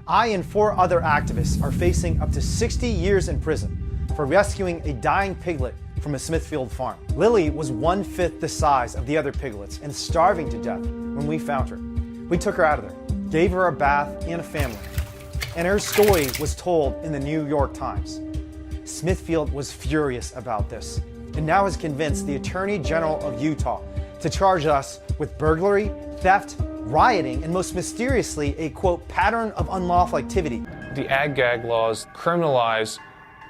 I and 4 other activists are facing up to 60 years in prison for rescuing a dying piglet from a Smithfield farm. Lily was 1/5 the size of the other piglets and starving to death when we found her. We took her out of there, gave her a bath and a family, and her story was told in the New York Times. Smithfield was furious about this and now has convinced the Attorney General of Utah to charge us with burglary, theft, rioting, and most mysteriously, a quote, pattern of unlawful activity. The ag-gag laws criminalize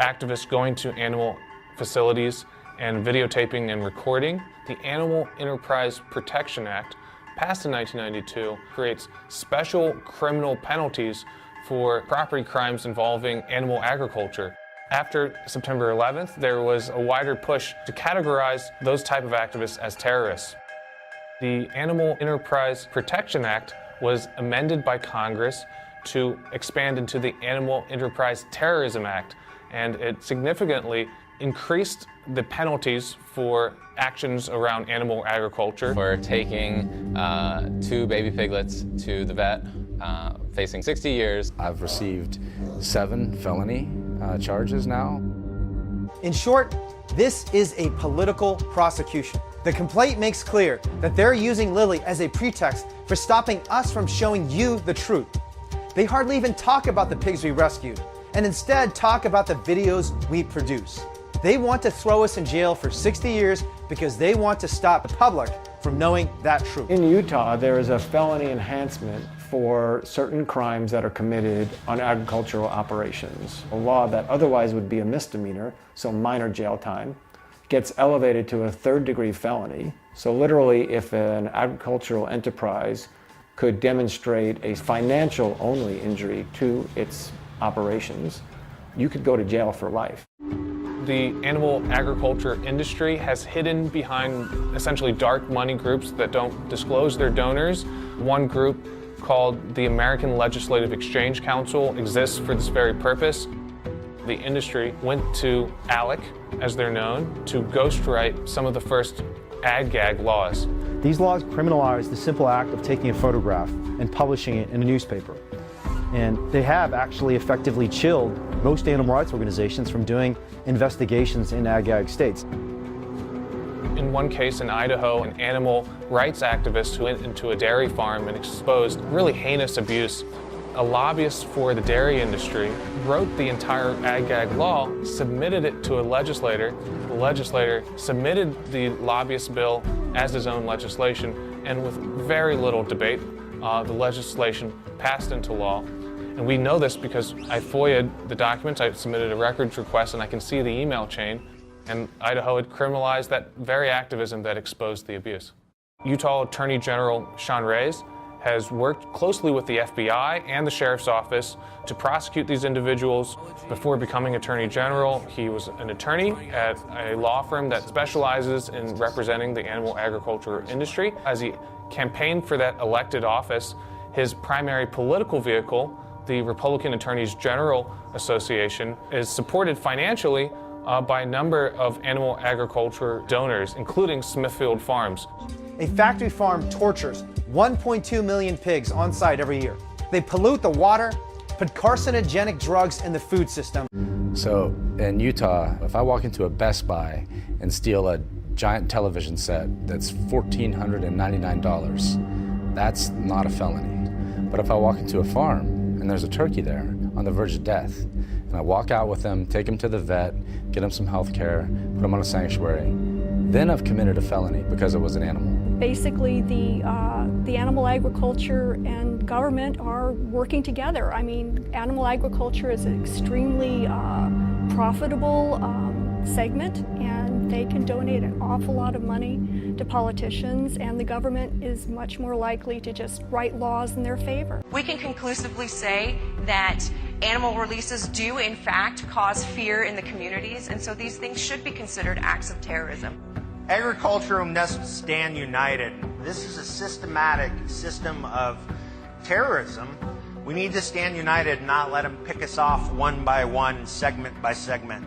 activists going to animal facilities and videotaping and recording. The Animal Enterprise Protection Act, passed in 1992, creates special criminal penalties for property crimes involving animal agriculture. After September 11th, there was a wider push to categorize those type of activists as terrorists. The Animal Enterprise Protection Act was amended by Congress to expand into the Animal Enterprise Terrorism Act, and it significantly increased the penalties for actions around animal agriculture. For taking 2 baby piglets to the vet, facing 60 years. I've received 7 felony charges now. In short, this is a political prosecution. The complaint makes clear that they're using Lily as a pretext for stopping us from showing you the truth. They hardly even talk about the pigs we rescued, and instead talk about the videos we produce. They want to throw us in jail for 60 years because they want to stop the public from knowing that truth. In Utah, there is a felony enhancement for certain crimes that are committed on agricultural operations. A law that otherwise would be a misdemeanor, so minor jail time, gets elevated to a 3rd-degree felony. So literally, if an agricultural enterprise could demonstrate a financial-only injury to its operations, you could go to jail for life. The animal agriculture industry has hidden behind essentially dark money groups that don't disclose their donors. One group called the American Legislative Exchange Council exists for this very purpose. The industry went to ALEC, as they're known, to ghostwrite some of the first ag-gag laws. These laws criminalize the simple act of taking a photograph and publishing it in a newspaper. And they have actually effectively chilled most animal rights organizations from doing investigations in ag-gag states. In one case in Idaho, an animal rights activist who went into a dairy farm and exposed really heinous abuse. A lobbyist for the dairy industry wrote the entire ag-gag law, submitted it to a legislator. The legislator submitted the lobbyist bill as his own legislation, and with very little debate, the legislation passed into law. And we know this because I FOIA'd the documents, I submitted a records request, and I can see the email chain. And Idaho had criminalized that very activism that exposed the abuse. Utah Attorney General Sean Reyes has worked closely with the FBI and the Sheriff's Office to prosecute these individuals. Before becoming Attorney General, he was an attorney at a law firm that specializes in representing the animal agriculture industry. As he campaigned for that elected office, his primary political vehicle, the Republican Attorneys General Association, is supported financially by a number of animal agriculture donors, including Smithfield Farms. A factory farm tortures 1.2 million pigs on site every year. They pollute the water, put carcinogenic drugs in the food system. So in Utah, if I walk into a Best Buy and steal a giant television set that's $1,499, that's not a felony. But if I walk into a farm and there's a turkey there on the verge of death, and I walk out with them, take them to the vet, get them some health care, put them on a sanctuary, then I've committed a felony because it was an animal. Basically, the animal agriculture and government are working together. I mean, animal agriculture is an extremely profitable segment, and they can donate an awful lot of money to politicians, and the government is much more likely to just write laws in their favor. We can conclusively say that animal releases do in fact cause fear in the communities, and so these things should be considered acts of terrorism. Agriculture must stand united. This is a systematic system of terrorism. We need to stand united and not let them pick us off one by one, segment by segment.